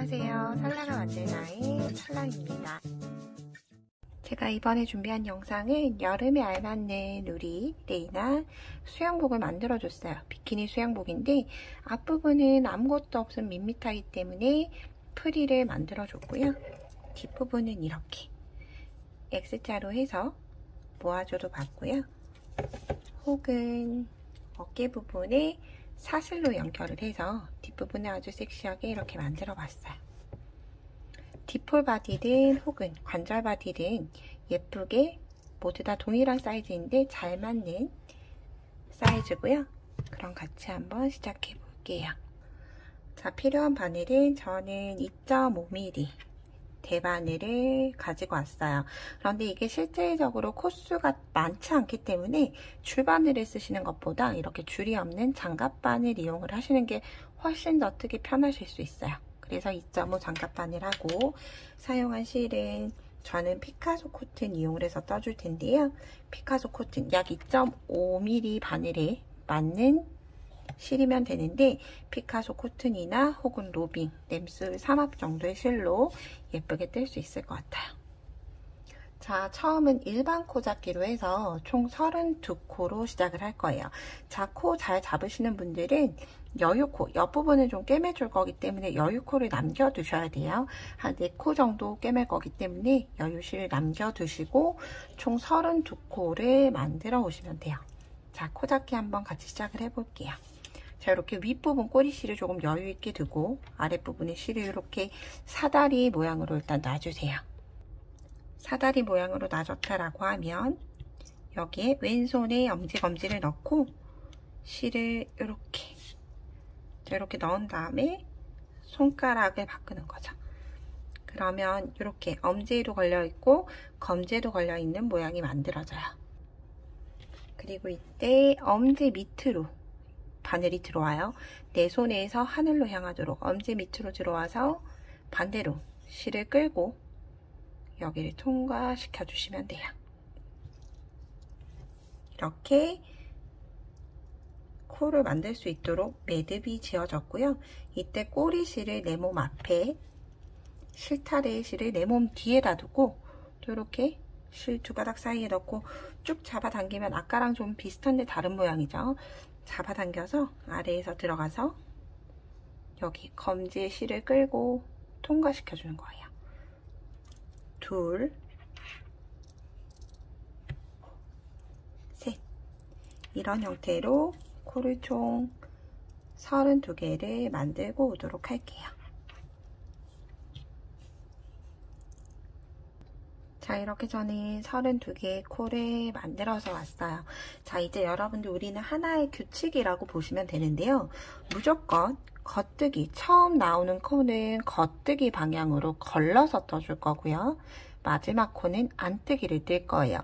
안녕하세요. 살라가 만든 아이 살라입니다. 제가 이번에 준비한 영상은 여름에 알맞는 누리, 레이나 수영복을 만들어줬어요. 비키니 수영복인데 앞부분은 아무것도 없음 밋밋하기 때문에 프릴을 만들어줬고요. 뒷부분은 이렇게 X자로 해서 모아줘도 봤고요. 혹은 어깨 부분에 사슬로 연결을 해서 뒷부분에 아주 섹시하게 이렇게 만들어 봤어요. 디폴 바디든 혹은 관절 바디든 예쁘게 모두 다 동일한 사이즈인데 잘 맞는 사이즈고요. 그럼 같이 한번 시작해 볼게요. 자, 필요한 바늘은 저는 2.5mm 대바늘을 가지고 왔어요. 그런데 이게 실질적으로 코수가 많지 않기 때문에 줄바늘을 쓰시는 것보다 이렇게 줄이 없는 장갑바늘 이용을 하시는 게 훨씬 더 뜨기 편하실 수 있어요. 그래서 2.5 장갑바늘하고 사용한 실은 저는 피카소 코튼 이용을 해서 떠줄 텐데요. 피카소 코튼 약 2.5mm 바늘에 맞는 실이면 되는데 피카소 코튼이나 혹은 로빙, 램술 3합 정도의 실로 예쁘게 뜰 수 있을 것 같아요. 자, 처음은 일반 코 잡기로 해서 총 32코로 시작을 할 거예요. 자, 코 잘 잡으시는 분들은 여유코, 옆부분을 좀 꿰매줄 거기 때문에 여유코를 남겨두셔야 돼요. 한 4코 정도 꿰맬 거기 때문에 여유실을 남겨두시고 총 32코를 만들어 오시면 돼요. 자, 코 잡기 한번 같이 시작을 해볼게요. 자, 이렇게 윗부분 꼬리실을 조금 여유있게 두고 아랫부분에 실을 이렇게 사다리 모양으로 일단 놔주세요. 사다리 모양으로 놔줬다라고 하면 여기에 왼손에 엄지검지를 넣고 실을 이렇게 넣은 다음에 손가락을 바꾸는 거죠. 그러면 이렇게 엄지에도 걸려있고 검지에도 걸려있는 모양이 만들어져요. 그리고 이때 엄지 밑으로 바늘이 들어와요. 내 손에서 하늘로 향하도록 엄지 밑으로 들어와서 반대로 실을 끌고 여기를 통과시켜 주시면 돼요. 이렇게 코를 만들 수 있도록 매듭이 지어졌고요. 이때 꼬리실을 내 몸 앞에, 실타래 실을 내 몸 뒤에다 두고 또 이렇게 실 두 가닥 사이에 넣고 쭉 잡아당기면 아까랑 좀 비슷한데 다른 모양이죠. 잡아당겨서 아래에서 들어가서 여기 검지에 실을 끌고 통과시켜 주는 거예요. 둘, 셋. 이런 형태로 코를 총 32개를 만들고 오도록 할게요. 자, 이렇게 저는 32개의 코를 만들어서 왔어요. 자, 이제 여러분들 우리는 하나의 규칙이라고 보시면 되는데요. 무조건 겉뜨기, 처음 나오는 코는 겉뜨기 방향으로 걸러서 떠줄 거고요. 마지막 코는 안뜨기를 뜰 거예요.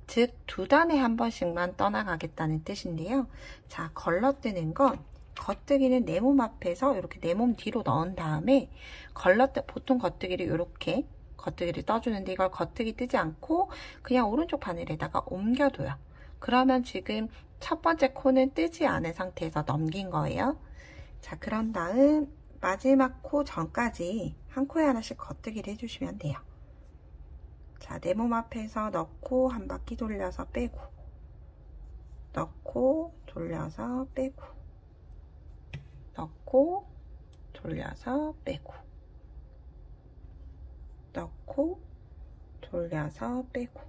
즉 2단에 한 번씩만 떠나가겠다는 뜻인데요. 자, 걸러뜨는 건 겉뜨기는 내 몸 앞에서 이렇게 내 몸 뒤로 넣은 다음에 보통 겉뜨기를 이렇게 겉뜨기를 떠주는데 이걸 겉뜨기 뜨지 않고 그냥 오른쪽 바늘에다가 옮겨둬요. 그러면 지금 첫 번째 코는 뜨지 않은 상태에서 넘긴 거예요. 자, 그런 다음 마지막 코 전까지 한 코에 하나씩 겉뜨기를 해주시면 돼요. 자, 내 몸 앞에서 넣고 한 바퀴 돌려서 빼고, 넣고 돌려서 빼고, 넣고 돌려서 빼고, 넣고 돌려서 빼고.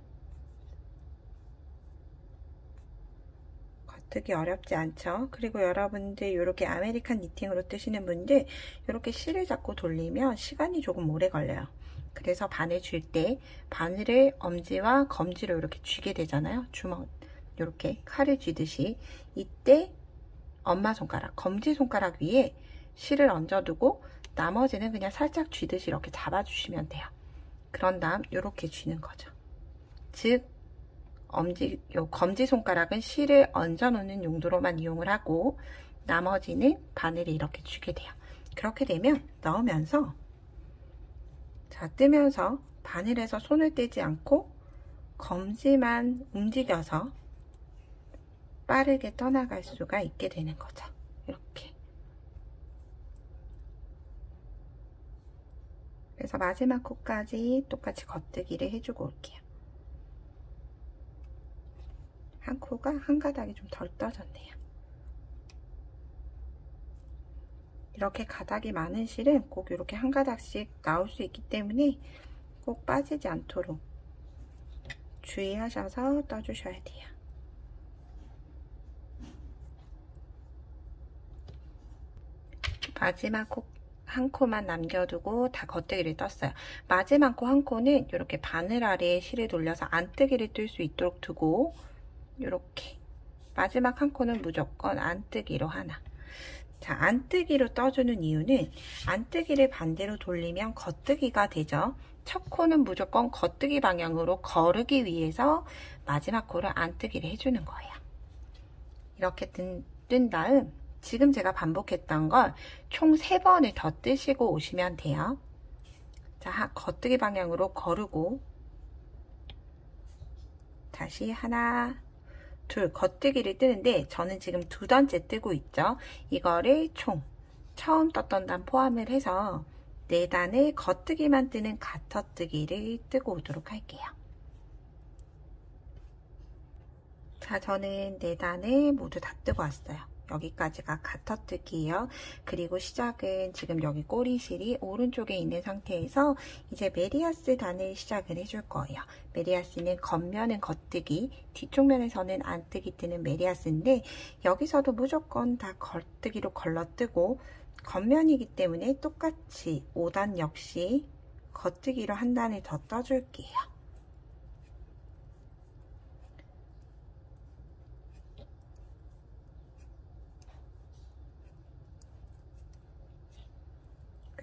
겉뜨기 어렵지 않죠? 그리고 여러분들 이렇게 아메리칸 니팅으로 뜨시는 분들 이렇게 실을 잡고 돌리면 시간이 조금 오래 걸려요. 그래서 바늘 쥘 때 바늘을 엄지와 검지로 이렇게 쥐게 되잖아요. 주먹 이렇게 칼을 쥐듯이 이때 엄마 손가락, 검지 손가락 위에 실을 얹어두고 나머지는 그냥 살짝 쥐듯이 이렇게 잡아주시면 돼요. 그런 다음 이렇게 쥐는 거죠. 즉 검지 손가락은 실을 얹어 놓는 용도로만 이용을 하고 나머지는 바늘을 이렇게 쥐게 돼요. 그렇게 되면 넣으면서 자, 뜨면서 바늘에서 손을 떼지 않고 검지만 움직여서 빠르게 떠나갈 수가 있게 되는 거죠. 이렇게 그래서 마지막 코까지 똑같이 겉뜨기를 해주고 올게요. 한 코가 한 가닥이 좀 덜 떠졌네요. 이렇게 가닥이 많은 실은 꼭 이렇게 한 가닥씩 나올 수 있기 때문에 꼭 빠지지 않도록 주의하셔서 떠주셔야 돼요. 마지막 코 한 코만 남겨두고 다 겉뜨기를 떴어요. 마지막 코 한 코는 이렇게 바늘 아래에 실을 돌려서 안뜨기를 뜰 수 있도록 두고 이렇게 마지막 한 코는 무조건 안뜨기로 하나. 자, 안뜨기로 떠주는 이유는 안뜨기를 반대로 돌리면 겉뜨기가 되죠. 첫 코는 무조건 겉뜨기 방향으로 거르기 위해서 마지막 코를 안뜨기를 해주는 거예요. 이렇게 뜬 다음 지금 제가 반복했던 걸 총 3번을 더 뜨시고 오시면 돼요. 자, 겉뜨기 방향으로 거르고 다시 하나, 둘 겉뜨기를 뜨는데 저는 지금 2단째 뜨고 있죠. 이거를 총 처음 떴던 단 포함을 해서 4단을 겉뜨기만 뜨는 가터뜨기를 뜨고 오도록 할게요. 자, 저는 4단을 모두 다 뜨고 왔어요. 여기까지가 가터뜨기예요. 그리고 시작은 지금 여기 꼬리실이 오른쪽에 있는 상태에서 이제 메리아스 단을 시작을 해줄 거예요. 메리아스는 겉면은 겉뜨기, 뒤쪽 면에서는 안뜨기 뜨는 메리아스인데 여기서도 무조건 다 겉뜨기로 걸러뜨고 겉면이기 때문에 똑같이 5단 역시 겉뜨기로 한 단을 더 떠줄게요.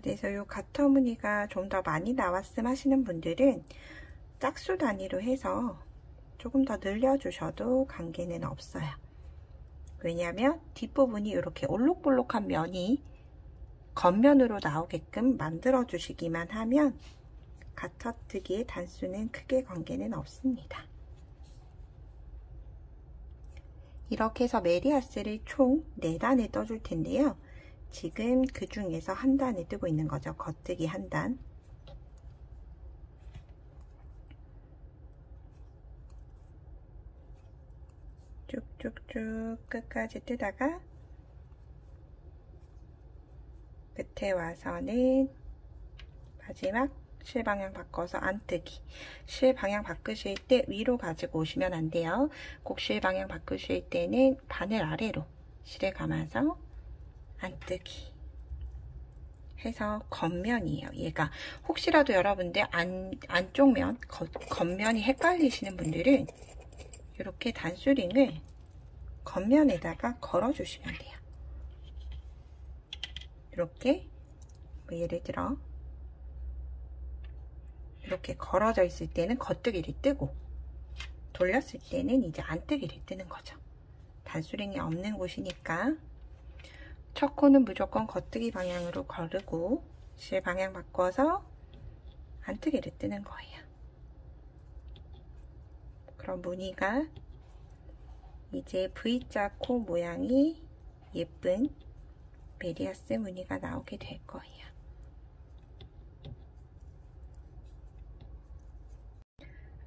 그래서 이 가터 무늬가 좀 더 많이 나왔음 하시는 분들은 짝수 단위로 해서 조금 더 늘려주셔도 관계는 없어요. 왜냐하면 뒷부분이 이렇게 올록볼록한 면이 겉면으로 나오게끔 만들어 주시기만 하면 가터뜨기의 단수는 크게 관계는 없습니다. 이렇게 해서 메리아스를 총 4단을 떠줄 텐데요. 지금 그 중에서 한 단을 뜨고 있는 거죠. 겉뜨기 한 단. 쭉쭉쭉 끝까지 뜨다가 끝에 와서는 마지막 실 방향 바꿔서 안뜨기. 실 방향 바꾸실 때 위로 가지고 오시면 안 돼요. 꼭 실 방향 바꾸실 때는 바늘 아래로 실을 감아서 안뜨기 해서 겉면이에요. 얘가 혹시라도 여러분들 안쪽 면, 겉면이 헷갈리시는 분들은 이렇게 단수링을 겉면에다가 걸어주시면 돼요. 이렇게 예를 들어 이렇게 걸어져 있을 때는 겉뜨기를 뜨고 돌렸을 때는 이제 안뜨기를 뜨는 거죠. 단수링이 없는 곳이니까 첫 코는 무조건 겉뜨기 방향으로 거르고 실 방향 바꿔서 안뜨기를 뜨는 거예요. 그럼 무늬가 이제 V자 코 모양이 예쁜 메리아스 무늬가 나오게 될 거예요.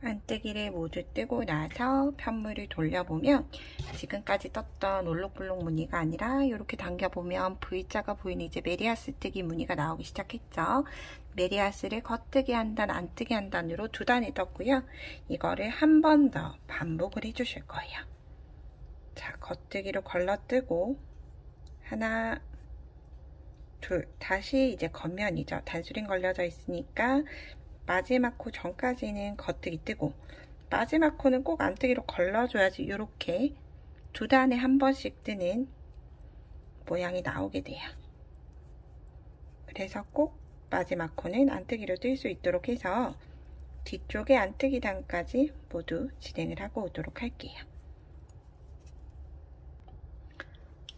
안뜨기를 모두 뜨고 나서 편물을 돌려보면 지금까지 떴던 올록블록 무늬가 아니라 이렇게 당겨보면 V자가 보이는 이제 메리아스 뜨기 무늬가 나오기 시작했죠. 메리아스를 겉뜨기 한 단, 안뜨기 한 단으로 2단이 떴고요. 이거를 한 번 더 반복을 해주실 거예요. 자, 겉뜨기로 걸러뜨고 하나, 둘, 다시 이제 겉면이죠. 단수링 걸려져 있으니까 마지막 코 전까지는 겉뜨기 뜨고 마지막 코는 꼭 안뜨기로 걸러줘야지 이렇게 2단에 한 번씩 뜨는 모양이 나오게 돼요. 그래서 꼭 마지막 코는 안뜨기로 뜰 수 있도록 해서 뒤쪽에 안뜨기 단까지 모두 진행을 하고 오도록 할게요.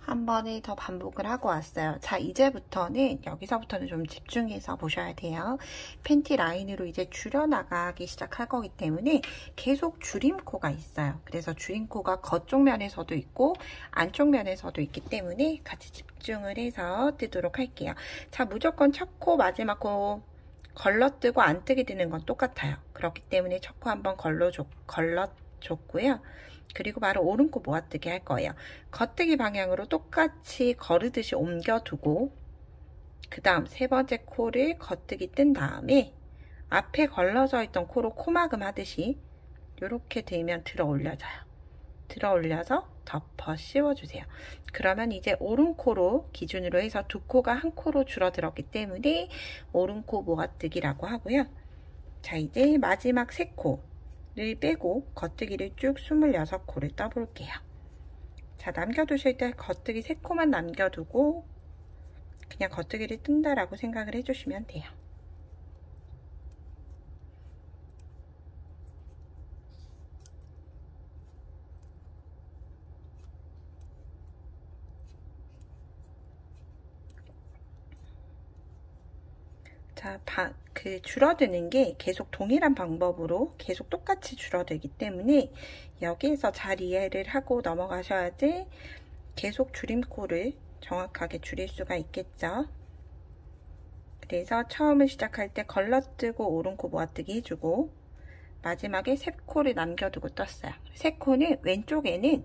한 번을 더 반복을 하고 왔어요. 자, 이제부터는 여기서부터는 좀 집중해서 보셔야 돼요. 팬티 라인으로 이제 줄여나가기 시작할 거기 때문에 계속 줄임코가 있어요. 그래서 줄임코가 겉쪽 면에서도 있고 안쪽 면에서도 있기 때문에 같이 집중을 해서 뜨도록 할게요. 자, 무조건 첫 코, 마지막 코 걸러뜨고 안뜨기 드는 건 똑같아요. 그렇기 때문에 첫 코 한번 걸러줬고요. 그리고 바로 오른코 모아뜨기 할 거예요. 겉뜨기 방향으로 똑같이 거르듯이 옮겨두고 그 다음 세 번째 코를 겉뜨기 뜬 다음에 앞에 걸러져 있던 코로 코막음 하듯이 이렇게 들면 들어 올려져요. 들어 올려서 덮어 씌워주세요. 그러면 이제 오른코로 기준으로 해서 두 코가 한 코로 줄어들었기 때문에 오른코 모아뜨기라고 하고요. 자, 이제 마지막 세 코를 빼고 겉뜨기를 쭉 26코를 떠볼게요. 자, 남겨두실 때 겉뜨기 세 코만 남겨두고 그냥 겉뜨기를 뜬다라고 생각을 해주시면 돼요. 자, 줄어드는 게 계속 동일한 방법으로 계속 똑같이 줄어들기 때문에 여기에서 잘 이해를 하고 넘어가셔야지 계속 줄임코를 정확하게 줄일 수가 있겠죠. 그래서 처음을 시작할 때 걸러뜨고 오른코 모아뜨기 해주고 마지막에 세 코를 남겨두고 떴어요. 세 코는 왼쪽에는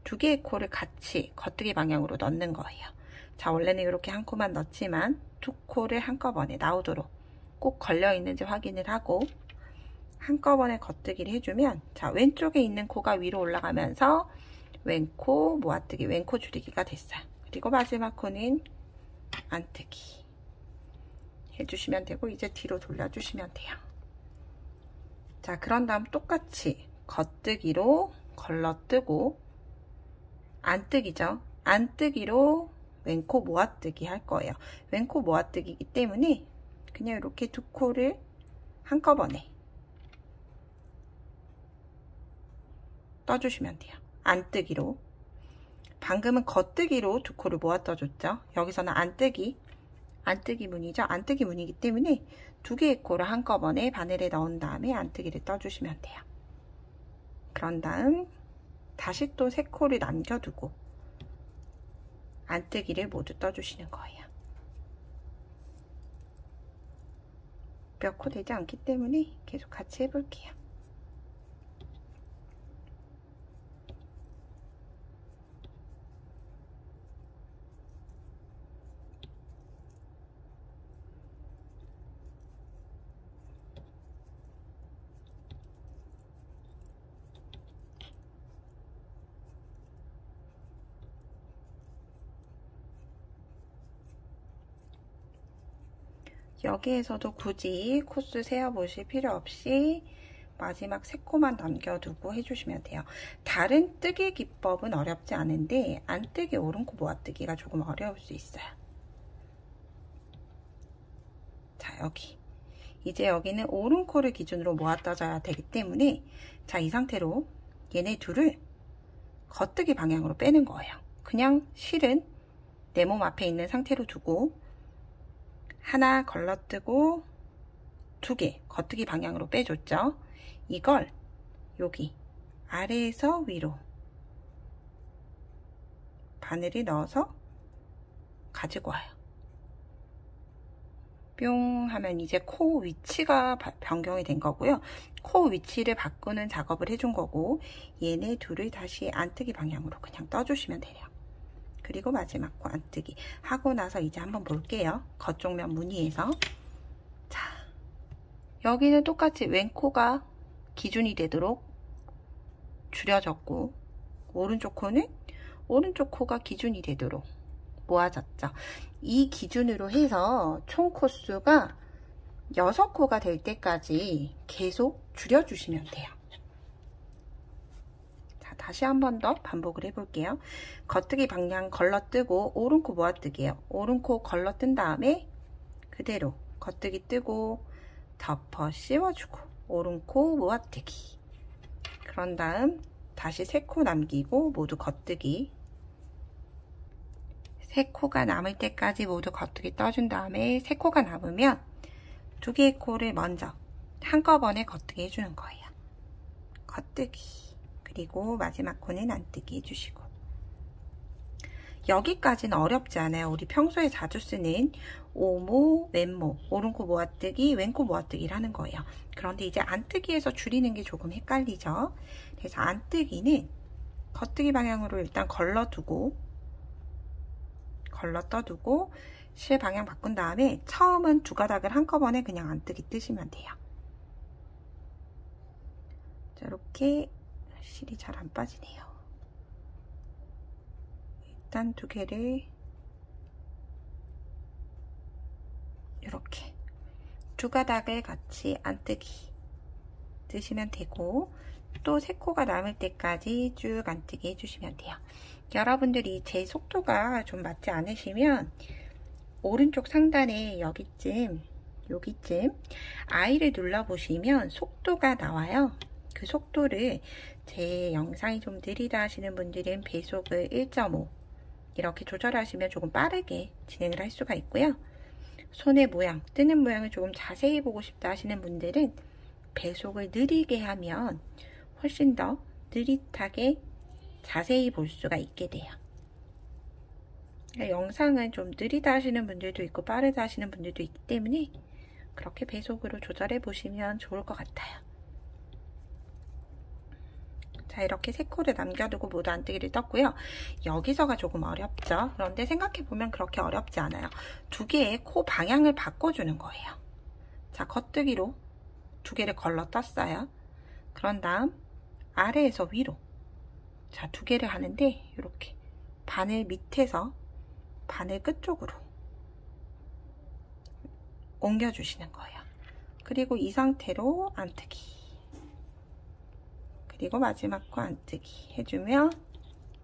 두 개의 코를 같이 겉뜨기 방향으로 넣는 거예요. 자, 원래는 이렇게 한 코만 넣지만 두 코를 한꺼번에 나오도록 꼭 걸려 있는지 확인을 하고 한꺼번에 겉뜨기를 해주면, 자, 왼쪽에 있는 코가 위로 올라가면서 왼코 모아뜨기, 왼코 줄이기가 됐어요. 그리고 마지막 코는 안뜨기 해주시면 되고 이제 뒤로 돌려주시면 돼요. 자, 그런 다음 똑같이 겉뜨기로 걸러뜨고 안뜨기죠. 안뜨기로 왼코 모아뜨기 할 거예요. 왼코 모아뜨기이기 때문에 그냥 이렇게 두 코를 한꺼번에 떠주시면 돼요. 안뜨기로. 방금은 겉뜨기로 두 코를 모아 떠줬죠. 여기서는 안뜨기 문이죠. 안뜨기 문이기 때문에 두 개의 코를 한꺼번에 바늘에 넣은 다음에 안뜨기를 떠주시면 돼요. 그런 다음 다시 또 세 코를 남겨두고 안뜨기를 모두 떠주시는 거예요. 몇 코 되지 않기 때문에 계속 같이 해볼게요. 여기에서도 굳이 코스 세어보실 필요 없이 마지막 세 코만 남겨두고 해주시면 돼요. 다른 뜨개 기법은 어렵지 않은데 안뜨기 오른코 모아뜨기가 조금 어려울 수 있어요. 자, 여기 이제 여기는 오른코를 기준으로 모아 떠줘야 되기 때문에 자, 이 상태로 얘네 둘을 겉뜨기 방향으로 빼는 거예요. 그냥 실은 내 몸 앞에 있는 상태로 두고 하나 걸러뜨고 두 개 겉뜨기 방향으로 빼줬죠. 이걸 여기 아래에서 위로 바늘을 넣어서 가지고 와요. 뿅 하면 이제 코 위치가 변경이 된 거고요. 코 위치를 바꾸는 작업을 해준 거고 얘네 둘을 다시 안뜨기 방향으로 그냥 떠주시면 돼요. 그리고 마지막 코 안뜨기 하고 나서 이제 한번 볼게요. 겉쪽면 무늬에서 자, 여기는 똑같이 왼코가 기준이 되도록 줄여졌고 오른쪽 코는 오른쪽 코가 기준이 되도록 모아졌죠. 이 기준으로 해서 총 코수가 6코가 될 때까지 계속 줄여주시면 돼요. 자, 다시 한 번 더 반복을 해볼게요. 겉뜨기 방향 걸러뜨고 오른코 모아뜨기예요. 오른코 걸러뜬 다음에 그대로 겉뜨기 뜨고 덮어 씌워주고 오른코 모아뜨기. 그런 다음 다시 3코 남기고 모두 겉뜨기. 3코가 남을 때까지 모두 겉뜨기 떠준 다음에 3코가 남으면 2개의 코를 먼저 한꺼번에 겉뜨기 해주는 거예요. 겉뜨기. 그리고 마지막 코는 안뜨기 해주시고 여기까지는 어렵지 않아요. 우리 평소에 자주 쓰는 오모, 왼모, 오른코 모아뜨기, 왼코 모아뜨기를 하는 거예요. 그런데 이제 안뜨기에서 줄이는 게 조금 헷갈리죠. 그래서 안뜨기는 겉뜨기 방향으로 일단 걸러두고 떠두고 실 방향 바꾼 다음에 처음은 두 가닥을 한꺼번에 그냥 안뜨기 뜨시면 돼요. 자, 이렇게 실이 잘 안 빠지네요. 일단 두 개를 이렇게 두 가닥을 같이 안뜨기 뜨시면 되고, 또 세 코가 남을 때까지 쭉 안뜨기 해주시면 돼요. 여러분들이 제 속도가 좀 맞지 않으시면 오른쪽 상단에 여기쯤 I를 눌러보시면 속도가 나와요. 그 속도를 제 영상이 좀 느리다 하시는 분들은 배속을 1.5 이렇게 조절하시면 조금 빠르게 진행을 할 수가 있고요. 손의 모양, 뜨는 모양을 조금 자세히 보고 싶다 하시는 분들은 배속을 느리게 하면 훨씬 더 느릿하게 자세히 볼 수가 있게 돼요. 영상은 좀 느리다 하시는 분들도 있고 빠르다 하시는 분들도 있기 때문에 그렇게 배속으로 조절해 보시면 좋을 것 같아요. 자, 이렇게 세 코를 남겨두고 모두 안뜨기를 떴고요. 여기서가 조금 어렵죠. 그런데 생각해보면 그렇게 어렵지 않아요. 두 개의 코 방향을 바꿔주는 거예요. 자, 겉뜨기로 두 개를 걸러 떴어요. 그런 다음 아래에서 위로, 자, 두 개를 하는데 이렇게 바늘 밑에서 바늘 끝쪽으로 옮겨주시는 거예요. 그리고 이 상태로 안뜨기, 그리고 마지막 코 안뜨기 해주면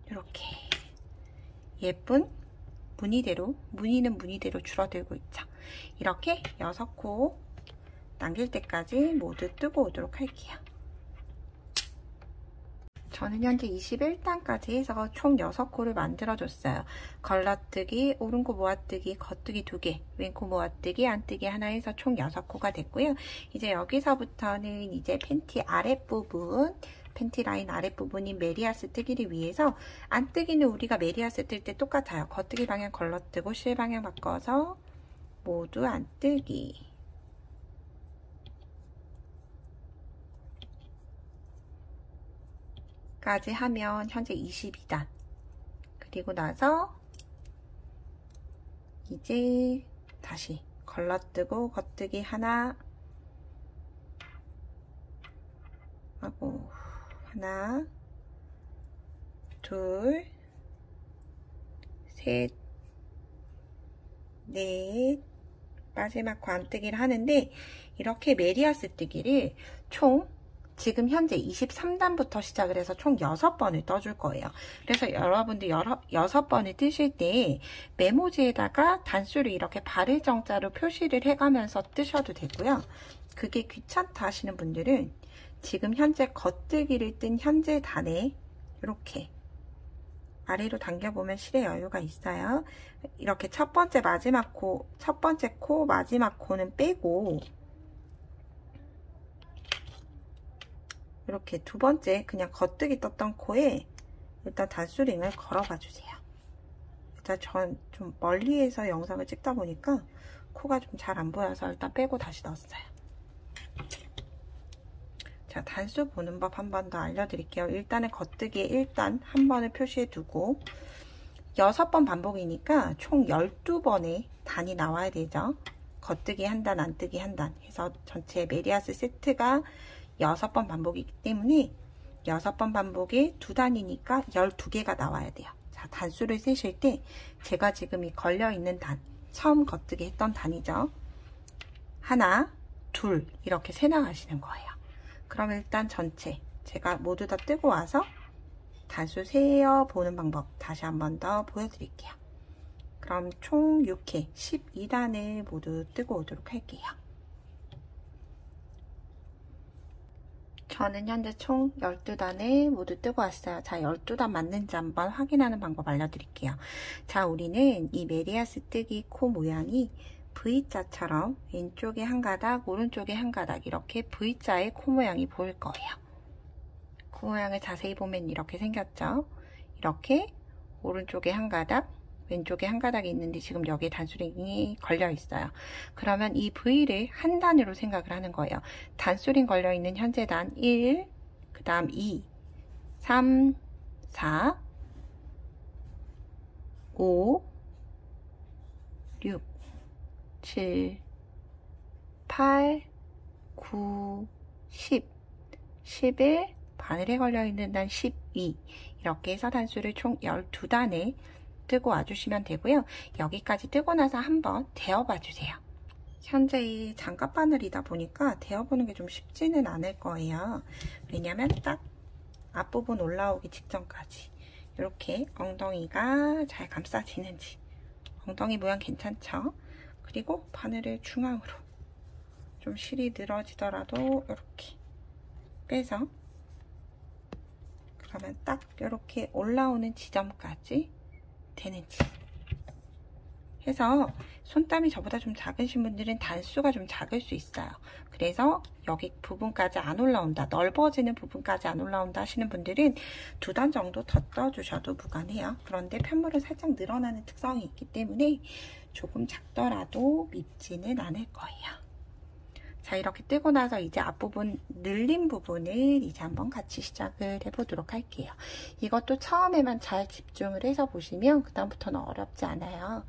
이렇게 예쁜 무늬는 무늬대로 줄어들고 있죠. 이렇게 6코 남길 때까지 모두 뜨고 오도록 할게요. 저는 현재 21단까지 해서 총 6코를 만들어줬어요. 걸러뜨기, 오른코 모아뜨기, 겉뜨기 2개, 왼코 모아뜨기, 안뜨기 하나 해서 총 6코가 됐고요. 이제 여기서부터는 이제 팬티 아랫부분, 팬티 라인 아랫부분인 메리아스 뜨기를 위해서, 안뜨기는 우리가 메리아스 뜰 때 똑같아요. 겉뜨기 방향 걸러뜨고 실 방향 바꿔서 모두 안뜨기. 까지 하면 현재 22단. 그리고 나서 이제 다시 걸러뜨고 겉뜨기 하나 하고, 하나, 둘, 셋, 넷, 마지막 관뜨기를 하는데, 이렇게 메리아스 뜨기를 총 지금 현재 23단부터 시작을 해서 총 6번을 떠줄 거예요. 그래서 여러분들 6번을 뜨실 때 메모지에다가 단수를 이렇게 바를 정자로 표시를 해가면서 뜨셔도 되고요. 그게 귀찮다 하시는 분들은 지금 현재 겉뜨기를 뜬 현재 단에 이렇게 아래로 당겨보면 실의 여유가 있어요. 이렇게 첫 번째 코, 마지막 코는 빼고, 이렇게 두 번째 그냥 겉뜨기 떴던 코에 일단 단수링을 걸어봐 주세요. 일단 전 좀 멀리에서 영상을 찍다 보니까 코가 좀 잘 안 보여서 일단 빼고 다시 넣었어요. 자, 단수 보는 법 한 번 더 알려드릴게요. 일단은 겉뜨기에 일단 한 번을 표시해 두고 6번 반복이니까 총 12번의 단이 나와야 되죠. 겉뜨기 한 단, 안뜨기 한 단 해서 전체 메리아스 세트가 6번 반복이기 때문에 6번 반복에 2단이니까 12개가 나와야 돼요. 자, 단수를 세실 때 제가 지금 이 걸려있는 단, 처음 겉뜨기 했던 단이죠. 하나, 둘 이렇게 세 나가시는 거예요. 그럼 일단 전체 제가 모두 다 뜨고 와서 단수 세어 보는 방법 다시 한 번 더 보여드릴게요. 그럼 총 6회 12단을 모두 뜨고 오도록 할게요. 저는 현재 총 12단을 모두 뜨고 왔어요. 자, 12단 맞는지 한번 확인하는 방법 알려드릴게요. 자, 우리는 이 메리아스 뜨기 코 모양이 V자처럼 왼쪽에 한 가닥, 오른쪽에 한 가닥 이렇게 V자의 코 모양이 보일 거예요. 코 모양을 자세히 보면 이렇게 생겼죠. 이렇게 오른쪽에 한 가닥, 왼쪽에 한 가닥이 있는데 지금 여기에 단수링이 걸려 있어요. 그러면 이 V를 한 단으로 생각을 하는 거예요. 단수링 걸려 있는 현재 단 1, 그 다음 2, 3, 4, 5, 6, 7, 8, 9, 10, 11, 바늘에 걸려 있는 단 12, 이렇게 해서 단수를 총 12단에 뜨고 와주시면 되고요. 여기까지 뜨고 나서 한번 데워봐 주세요. 현재 장갑 바늘이다 보니까 데워보는 게 좀 쉽지는 않을 거예요. 왜냐면 딱 앞부분 올라오기 직전까지 이렇게 엉덩이가 잘 감싸지는지, 엉덩이 모양 괜찮죠? 그리고 바늘을 중앙으로 좀 실이 늘어지더라도 이렇게 빼서, 그러면 딱 이렇게 올라오는 지점까지 되는지 해서, 손땀이 저보다 좀 작으신 분들은 단수가 좀 작을 수 있어요. 그래서 여기 부분까지 안 올라온다, 넓어지는 부분까지 안 올라온다 하시는 분들은 2단 정도 더 떠주셔도 무관해요. 그런데 편물은 살짝 늘어나는 특성이 있기 때문에 조금 작더라도 밉지는 않을 거예요. 자, 이렇게 뜨고 나서 이제 앞부분 늘린 부분을 이제 한번 같이 시작을 해보도록 할게요. 이것도 처음에만 잘 집중을 해서 보시면 그 다음부터는 어렵지 않아요.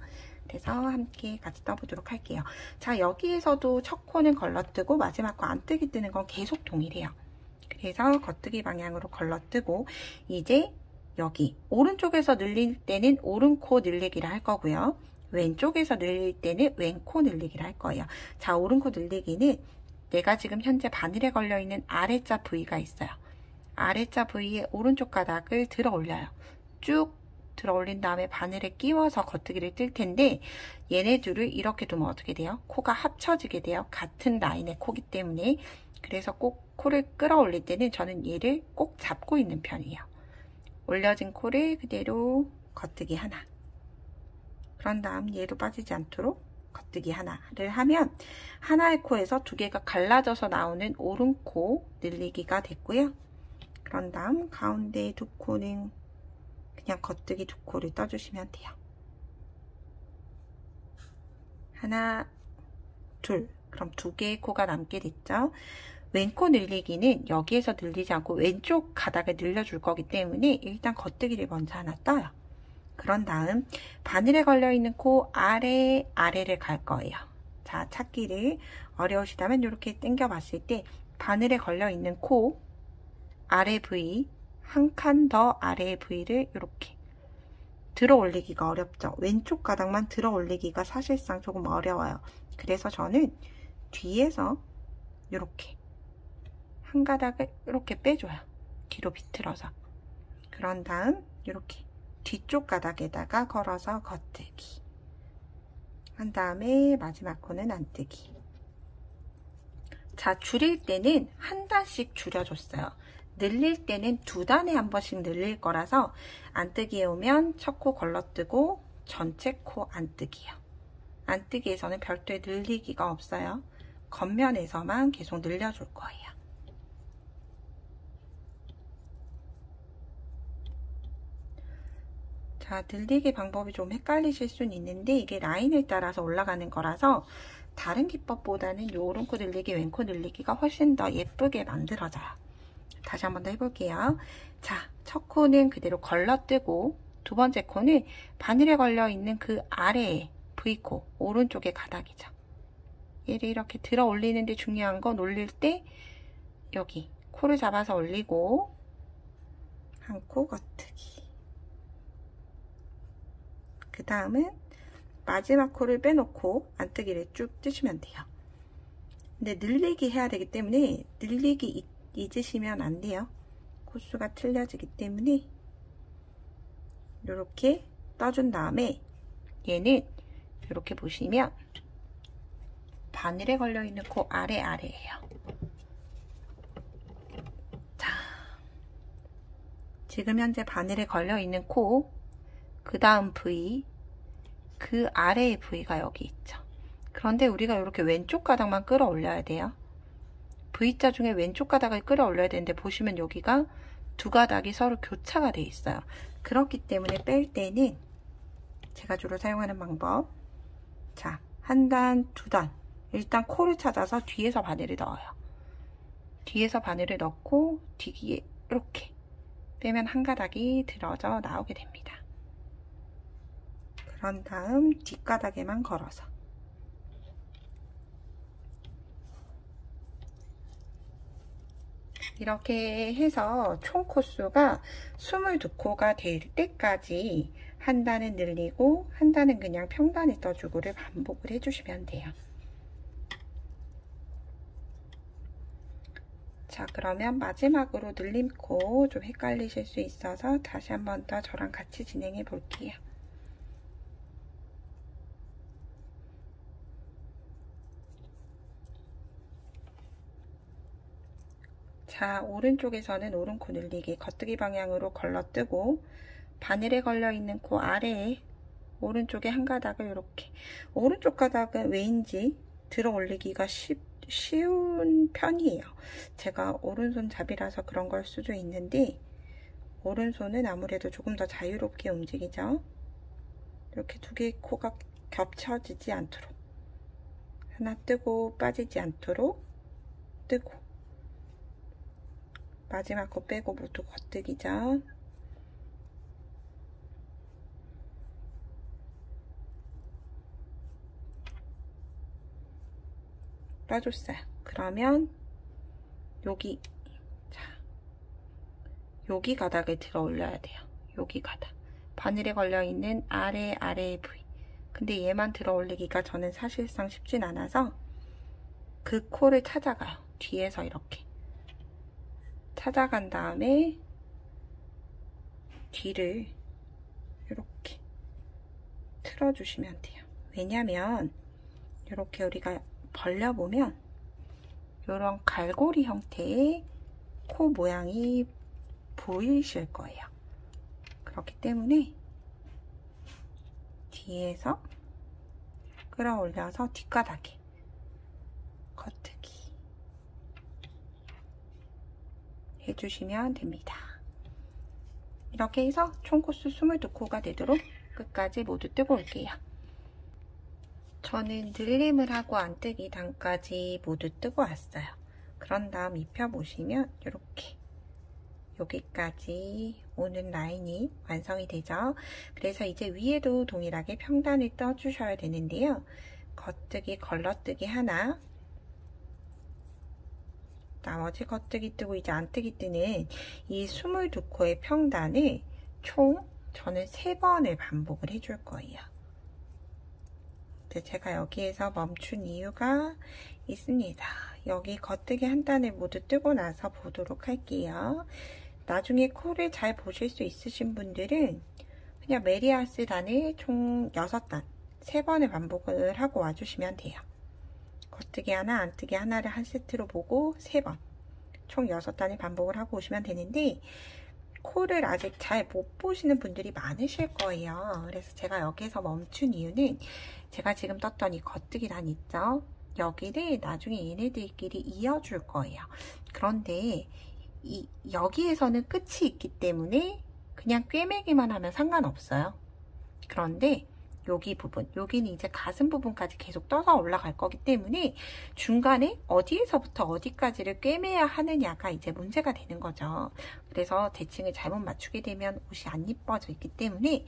그래서 함께 같이 떠보도록 할게요. 자, 여기에서도 첫 코는 걸러뜨고 마지막 코 안뜨기 뜨는 건 계속 동일해요. 그래서 겉뜨기 방향으로 걸러뜨고, 이제 여기 오른쪽에서 늘릴 때는 오른코 늘리기를 할 거고요. 왼쪽에서 늘릴 때는 왼코 늘리기를 할 거예요. 자, 오른코 늘리기는 내가 지금 현재 바늘에 걸려있는 아래자 부위가 있어요. 아래자 부위에 오른쪽 가닥을 들어 올려요. 쭉 들어 올린 다음에 바늘에 끼워서 겉뜨기를 뜰 텐데, 얘네 둘을 이렇게 두면 어떻게 돼요? 코가 합쳐지게 돼요. 같은 라인의 코기 때문에. 그래서 꼭 코를 끌어올릴 때는 저는 얘를 꼭 잡고 있는 편이에요. 올려진 코를 그대로 겉뜨기 하나, 그런 다음 얘도 빠지지 않도록 겉뜨기 하나를 하면 하나의 코에서 2개가 갈라져서 나오는 오른코 늘리기가 됐고요. 그런 다음 가운데 2코는 그냥 겉뜨기 2코를 떠주시면 돼요. 하나, 둘. 그럼 2개의 코가 남게 됐죠. 왼코 늘리기는 여기에서 늘리지 않고 왼쪽 가닥을 늘려줄 거기 때문에 일단 겉뜨기를 먼저 하나 떠요. 그런 다음 바늘에 걸려있는 코 아래를 갈 거예요. 자, 찾기를 어려우시다면 이렇게 당겨 봤을 때 바늘에 걸려있는 코 아래 부위, 한 칸 더 아래의 부위를 이렇게 들어 올리기가 어렵죠. 왼쪽 가닥만 들어 올리기가 사실상 조금 어려워요. 그래서 저는 뒤에서 이렇게 한 가닥을 이렇게 빼줘요. 뒤로 비틀어서. 그런 다음 이렇게 뒤쪽 가닥에다가 걸어서 겉뜨기 한 다음에 마지막 코는 안뜨기. 자, 줄일 때는 한 단씩 줄여줬어요. 늘릴 때는 2단에 한 번씩 늘릴 거라서 안뜨기에 오면 첫 코 걸러뜨고 전체 코 안뜨기요. 안뜨기에서는 별도의 늘리기가 없어요. 겉면에서만 계속 늘려줄 거예요. 자, 늘리기 방법이 좀 헷갈리실 수는 있는데 이게 라인을 따라서 올라가는 거라서 다른 기법보다는 요 오른코 늘리기, 왼코 늘리기가 훨씬 더 예쁘게 만들어져요. 다시 한 번 더 해볼게요. 자, 첫 코는 그대로 걸러뜨고 두 번째 코는 바늘에 걸려있는 그 아래에 V코, 오른쪽의 가닥이죠. 얘를 이렇게 들어 올리는데 중요한 건 올릴 때 여기 코를 잡아서 올리고 한 코 겉뜨기. 그 다음은 마지막 코를 빼놓고 안뜨기를 쭉 뜨시면 돼요. 근데 늘리기 해야 되기 때문에 늘리기 잊으시면 안 돼요. 코수가 틀려지기 때문에 이렇게 떠준 다음에 얘는 이렇게 보시면 바늘에 걸려있는 코 아래예요. 자, 지금 현재 바늘에 걸려있는 코, 그 다음 부위, 그 아래의 부위가 여기 있죠. 그런데 우리가 이렇게 왼쪽 가닥만 끌어올려야 돼요. V자 중에 왼쪽 가닥을 끌어올려야 되는데 보시면 여기가 두 가닥이 서로 교차가 돼 있어요. 그렇기 때문에 뺄 때는 제가 주로 사용하는 방법, 자, 한 단, 두 단, 일단 코를 찾아서 뒤에서 바늘을 넣어요. 뒤에서 바늘을 넣고 뒤에 이렇게 빼면 한 가닥이 들어져 나오게 됩니다. 그런 다음 뒷가닥에만 걸어서 이렇게 해서 총 코수가 22코가 될 때까지 한 단은 늘리고 한 단은 그냥 평단에 떠주고를 반복을 해주시면 돼요. 자, 그러면 마지막으로 늘림코 좀 헷갈리실 수 있어서 다시 한 번 더 저랑 같이 진행해 볼게요. 자, 오른쪽에서는 오른코 늘리기 겉뜨기 방향으로 걸러뜨고 바늘에 걸려있는 코 아래에 오른쪽에 한 가닥을 이렇게, 오른쪽 가닥은 왜인지 들어 올리기가 쉬운 편이에요. 제가 오른손 잡이라서 그런 걸 수도 있는데 오른손은 아무래도 조금 더 자유롭게 움직이죠. 이렇게 두 개의 코가 겹쳐지지 않도록 하나 뜨고 빠지지 않도록 뜨고 마지막 거 빼고 모두 겉뜨기죠. 빠졌어요. 그러면 여기, 자, 여기 가닥을 들어 올려야 돼요. 여기 가닥. 바늘에 걸려있는 아래의 부위. 근데 얘만 들어 올리기가 저는 사실상 쉽진 않아서 그 코를 찾아가요. 뒤에서 이렇게. 찾아간 다음에 뒤를 이렇게 틀어주시면 돼요. 왜냐면 이렇게 우리가 벌려보면 이런 갈고리 형태의 코 모양이 보이실 거예요. 그렇기 때문에 뒤에서 끌어올려서 뒷가닥에 겉뜨기 해주시면 됩니다. 이렇게 해서 총 코수 22코가 되도록 끝까지 모두 뜨고 올게요. 저는 늘림을 하고 안뜨기 단까지 모두 뜨고 왔어요. 그런 다음 입혀보시면 이렇게 여기까지 오는 라인이 완성이 되죠. 그래서 이제 위에도 동일하게 평단을 떠주셔야 되는데요. 겉뜨기, 걸러뜨기 하나, 나머지 겉뜨기 뜨고 이제 안뜨기 뜨는 이 22코의 평단을 총 저는 3번을 반복을 해줄 거예요. 제가 여기에서 멈춘 이유가 있습니다. 여기 겉뜨기 한 단을 모두 뜨고 나서 보도록 할게요. 나중에 코를 잘 보실 수 있으신 분들은 그냥 메리아스 단을 총 6단 3번을 반복을 하고 와주시면 돼요. 겉뜨기 하나, 안뜨기 하나를 한 세트로 보고 3번 총 6단을 반복을 하고 오시면 되는데 코를 아직 잘 못 보시는 분들이 많으실 거예요. 그래서 제가 여기서 멈춘 이유는 제가 지금 떴던 이 겉뜨기 단 있죠? 여기를 나중에 얘네들끼리 이어줄 거예요. 그런데 여기에서는 끝이 있기 때문에 그냥 꿰매기만 하면 상관없어요. 그런데 여기 부분, 여기는 이제 가슴 부분까지 계속 떠서 올라갈 거기 때문에 중간에 어디에서부터 어디까지를 꿰매야 하느냐가 이제 문제가 되는 거죠. 그래서 대칭을 잘못 맞추게 되면 옷이 안 이뻐져 있기 때문에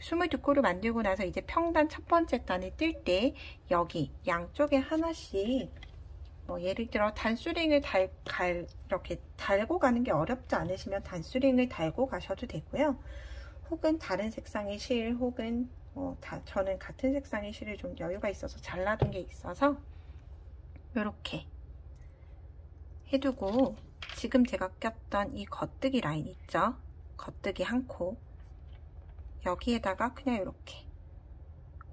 22코를 만들고 나서 이제 평단 첫 번째 단을 뜰 때 여기 양쪽에 하나씩 예를 들어 단수링을 이렇게 달고 가는 게 어렵지 않으시면 단수링을 달고 가셔도 되고요. 혹은 다른 색상의 실 혹은 저는 같은 색상의 실을 좀 여유가 있어서 잘라둔 게 있어서 이렇게 해두고 지금 제가 꼈던 이 겉뜨기 라인 있죠? 겉뜨기 한 코 여기에다가 그냥 이렇게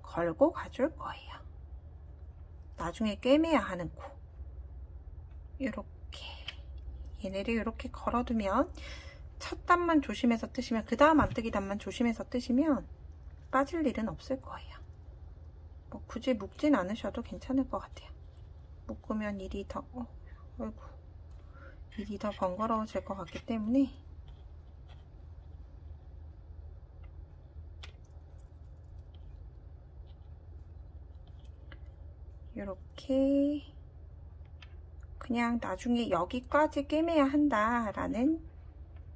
걸고 가줄 거예요. 나중에 꿰매야 하는 코 이렇게 얘네를 이렇게 걸어두면 첫 단만 조심해서 뜨시면 그 다음 안뜨기 단만 조심해서 뜨시면 빠질 일은 없을 거예요. 굳이 묶진 않으셔도 괜찮을 것 같아요. 묶으면 일이 더 일이 더 번거로워질 것 같기 때문에 이렇게 그냥 나중에 여기까지 꿰매야 한다라는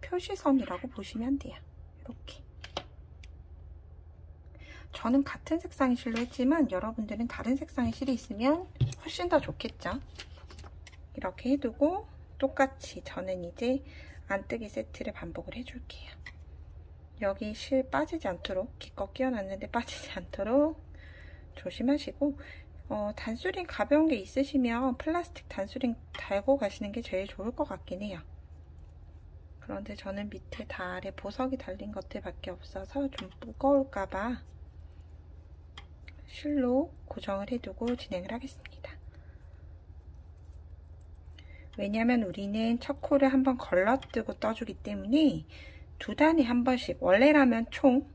표시선이라고 보시면 돼요. 이렇게. 저는 같은 색상의 실로 했지만 여러분들은 다른 색상의 실이 있으면 훨씬 더 좋겠죠. 이렇게 해두고 똑같이 저는 이제 안뜨기 세트를 반복을 해줄게요. 여기 실 빠지지 않도록 기껏 끼워놨는데 빠지지 않도록 조심하시고 단수링 가벼운 게 있으시면 플라스틱 단수링 달고 가시는 게 제일 좋을 것 같긴 해요. 그런데 저는 밑에 다 아래 보석이 달린 것들밖에 없어서 좀 무거울까봐 실로 고정을 해두고 진행을 하겠습니다. 왜냐면 우리는 첫 코를 한번 걸러뜨고 떠주기 때문에 두 단에 한 번씩, 원래라면 총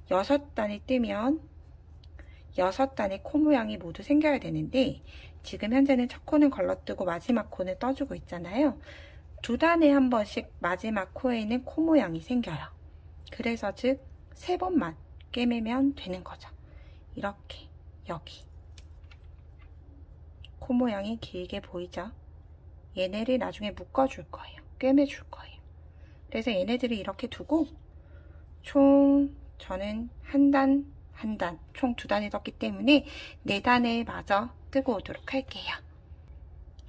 6단이 뜨면 6단의 코 모양이 모두 생겨야 되는데 지금 현재는 첫 코는 걸러뜨고 마지막 코는 떠주고 있잖아요. 두 단에 한 번씩 마지막 코에는 코 모양이 생겨요. 그래서 즉 3번만 꿰매면 되는 거죠. 이렇게 여기 코 모양이 길게 보이죠? 얘네를 나중에 묶어줄 거예요. 꿰매줄 거예요. 그래서 얘네들을 이렇게 두고 총 저는 한 단, 총 2단이 떴기 때문에 4단에 마저 뜨고 오도록 할게요.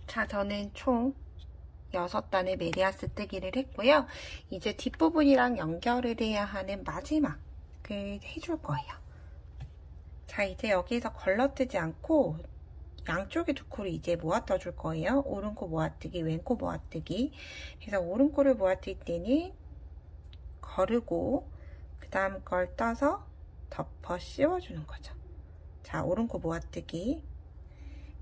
자, 저는 총 6단의 메리아스 뜨기를 했고요. 이제 뒷부분이랑 연결을 해야 하는 마지막을 해줄 거예요. 자, 이제 여기에서 걸러뜨지 않고 양쪽에 두 코를 이제 모아 떠줄 거예요. 오른코 모아뜨기, 왼코 모아뜨기. 그래서 오른코를 모아뜨릴 때는 거르고 그 다음 걸 떠서 덮어 씌워주는 거죠. 자, 오른코 모아뜨기.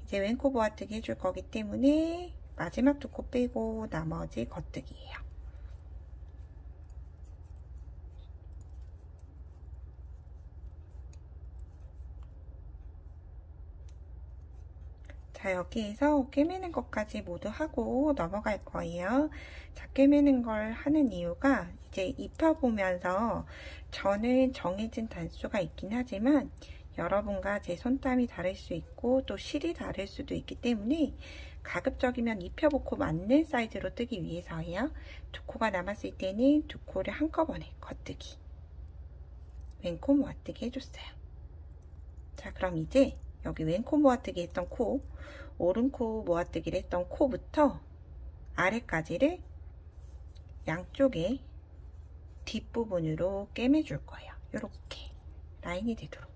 이제 왼코 모아뜨기 해줄 거기 때문에 마지막 두 코 빼고 나머지 겉뜨기예요. 자, 여기에서 꿰매는 것까지 모두 하고 넘어갈 거예요. 자, 꿰매는 걸 하는 이유가 이제 입혀보면서 저는 정해진 단수가 있긴 하지만 여러분과 제 손땀이 다를 수 있고 또 실이 다를 수도 있기 때문에 가급적이면 입혀보고 맞는 사이즈로 뜨기 위해서예요. 두 코가 남았을 때는 두 코를 한꺼번에 겉뜨기, 왼코 모아뜨기 해줬어요. 자, 그럼 이제 여기 왼코 모아뜨기 했던 코, 오른코 모아뜨기를 했던 코부터 아래까지를 양쪽에 뒷부분으로 꿰매줄 거예요. 이렇게 라인이 되도록.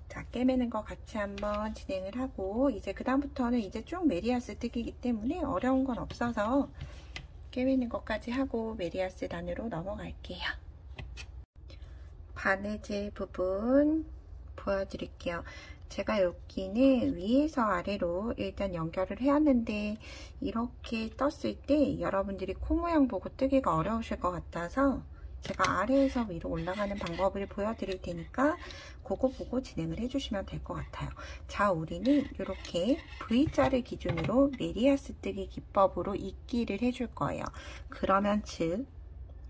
자, 꿰매는 거 같이 한번 진행을 하고 이제 그 다음부터는 이제 쭉 메리아스 뜨기이기 때문에 어려운 건 없어서 꿰매는 것까지 하고 메리아스 단으로 넘어갈게요. 바느질 부분 보여드릴게요. 제가 여기는 위에서 아래로 일단 연결을 해왔는데 이렇게 떴을 때 여러분들이 코 모양 보고 뜨기가 어려우실 것 같아서 제가 아래에서 위로 올라가는 방법을 보여드릴 테니까 그거 보고 진행을 해주시면 될 것 같아요. 자, 우리는 이렇게 V자를 기준으로 메리아스 뜨기 기법으로 입기를 해줄 거예요. 그러면 즉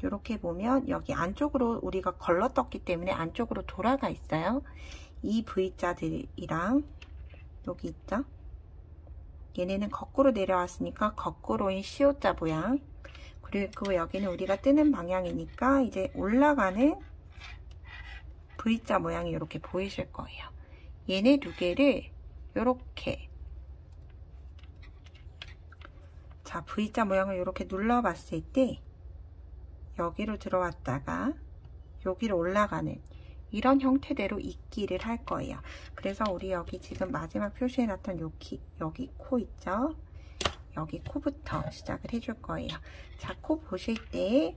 이렇게 보면 여기 안쪽으로 우리가 걸러떴기 때문에 안쪽으로 돌아가 있어요. 이 V자들이랑 여기 있죠? 얘네는 거꾸로 내려왔으니까 거꾸로인 시옷자 모양, 그리고 여기는 우리가 뜨는 방향이니까 이제 올라가는 V자 모양이 이렇게 보이실 거예요. 얘네 두 개를 이렇게, 자, V자 모양을 이렇게 눌러봤을 때 여기로 들어왔다가 여기로 올라가는 이런 형태대로 입기를 할 거예요. 그래서 우리 여기 지금 마지막 표시해놨던 여기 코 있죠? 여기 코부터 시작을 해줄 거예요. 자, 코 보실 때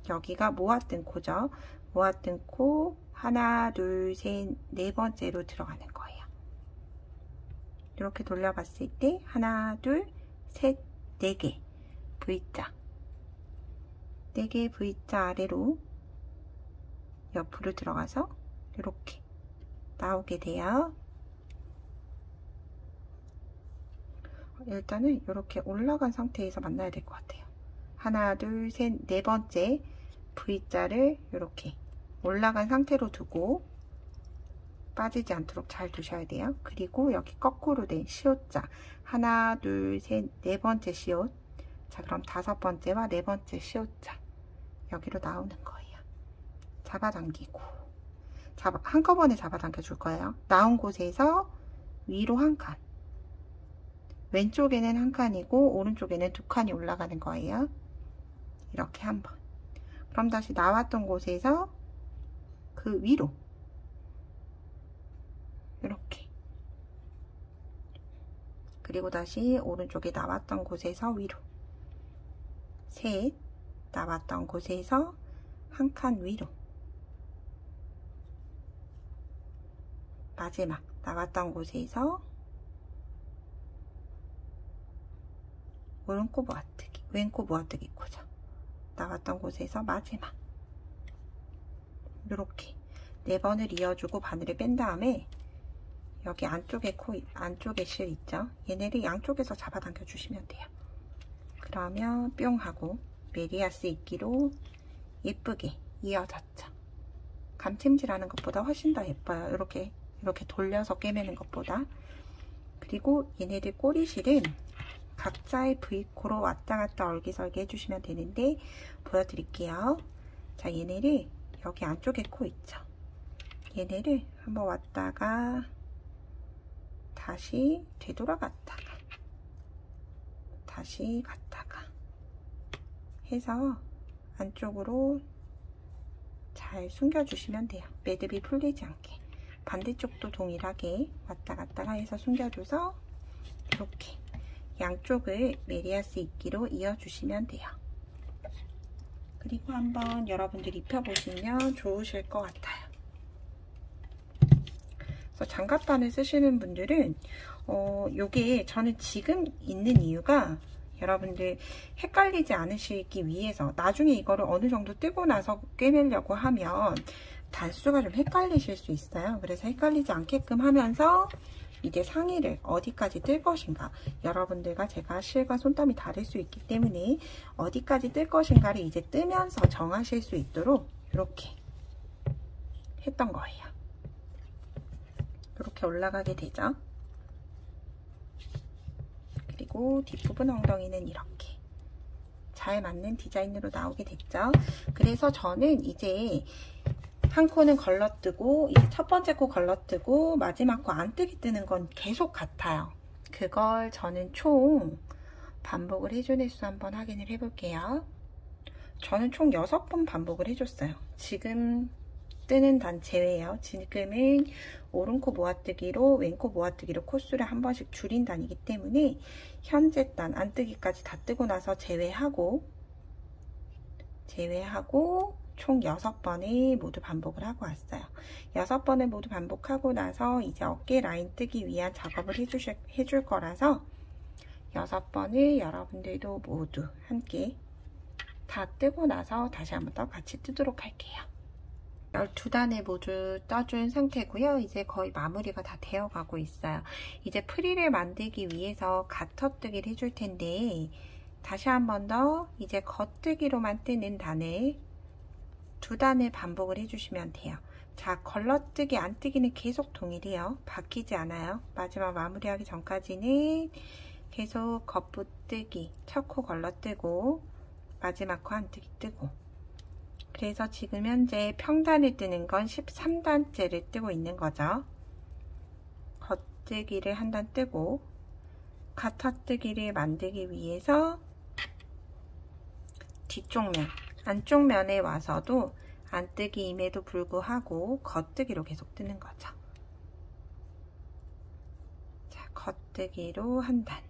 여기가 모아뜬 코죠? 모아뜬 코 하나, 둘, 셋, 네 번째로 들어가는 거예요. 이렇게 돌려봤을 때 하나, 둘, 셋, 네 개 V자, 4개의 V자 아래로 옆으로 들어가서 이렇게 나오게 돼요. 일단은 이렇게 올라간 상태에서 만나야 될 것 같아요. 하나, 둘, 셋, 네 번째 V자를 이렇게 올라간 상태로 두고 빠지지 않도록 잘 두셔야 돼요. 그리고 여기 거꾸로 된 시옷자 하나, 둘, 셋, 네 번째 시옷. 자, 그럼 다섯 번째와 네 번째 시옷자 여기로 나오는 거예요. 잡아당기고 한꺼번에 잡아당겨 줄 거예요. 나온 곳에서 위로 한 칸, 왼쪽에는 한 칸이고 오른쪽에는 두 칸이 올라가는 거예요. 이렇게 한 번. 그럼 다시 나왔던 곳에서 그 위로 이렇게, 그리고 다시 오른쪽에 나왔던 곳에서 위로 셋, 나왔던 곳에서 한 칸 위로, 마지막 나왔던 곳에서 오른코 모아뜨기, 왼코 모아뜨기 코죠. 나왔던 곳에서 마지막 이렇게 네 번을 이어주고 바늘을 뺀 다음에 여기 안쪽에 안쪽에 실 있죠? 얘네를 양쪽에서 잡아당겨 주시면 돼요. 그러면 뿅 하고 메리아스 이끼로 예쁘게 이어졌죠. 감침질하는 것보다 훨씬 더 예뻐요. 이렇게 돌려서 꿰매는 것보다. 그리고 얘네들 꼬리실은 각자의 V코로 왔다 갔다 얼기설기 해주시면 되는데 보여드릴게요. 자, 얘네를 여기 안쪽에 코 있죠? 얘네를 한번 왔다가 다시 되돌아갔다가 다시 갔다가 해서 안쪽으로 잘 숨겨주시면 돼요. 매듭이 풀리지 않게. 반대쪽도 동일하게 왔다 갔다가 해서 숨겨줘서 이렇게 양쪽을 메리아스 이끼로 이어주시면 돼요. 그리고 한번 여러분들 입혀보시면 좋으실 것 같아요. 그래서 장갑바늘 쓰시는 분들은 요게 저는 지금 있는 이유가 여러분들 헷갈리지 않으시기 위해서, 나중에 이거를 어느 정도 뜨고 나서 꿰매려고 하면 단수가 좀 헷갈리실 수 있어요. 그래서 헷갈리지 않게끔 하면서 이제 상의를 어디까지 뜰 것인가, 여러분들과 제가 실과 손땀이 다를 수 있기 때문에 어디까지 뜰 것인가를 이제 뜨면서 정하실 수 있도록 이렇게 했던 거예요. 이렇게 올라가게 되죠. 그리고 뒷부분 엉덩이는 이렇게 잘 맞는 디자인으로 나오게 됐죠. 그래서 저는 이제 한 코는 걸러뜨고, 이제 첫 번째 코 걸러뜨고 마지막 코 안뜨기 뜨는 건 계속 같아요. 그걸 저는 총 반복을 해준 횟수 한번 확인을 해볼게요. 저는 총 6번 반복을 해줬어요. 지금 뜨는 단 제외예요. 지금은 오른코 모아뜨기로 왼코 모아뜨기로 코수를 한 번씩 줄인 단이기 때문에 현재 단 안뜨기까지 다 뜨고 나서 제외하고 총 6번을 모두 반복을 하고 왔어요. 6번을 모두 반복하고 나서 이제 어깨 라인 뜨기 위한 작업을 해줄 거라서 6번을 여러분들도 모두 함께 다 뜨고 나서 다시 한번 더 같이 뜨도록 할게요. 12단을 모두 떠준 상태고요. 이제 거의 마무리가 다 되어 가고 있어요. 이제 프릴을 만들기 위해서 가터뜨기를 해줄 텐데, 다시 한 번 더 이제 겉뜨기로만 뜨는 단을 2단을 반복을 해주시면 돼요. 자, 걸러뜨기, 안뜨기는 계속 동일해요. 바뀌지 않아요. 마지막 마무리하기 전까지는 계속 겉부뜨기, 첫 코 걸러뜨고 마지막 코 안뜨기 뜨고. 그래서 지금 현재 평단을 뜨는 건 13단째를 뜨고 있는 거죠. 겉뜨기를 한 단 뜨고, 가터뜨기를 만들기 위해서 뒤쪽 면, 안쪽 면에 와서도 안뜨기임에도 불구하고 겉뜨기로 계속 뜨는 거죠. 자, 겉뜨기로 한 단.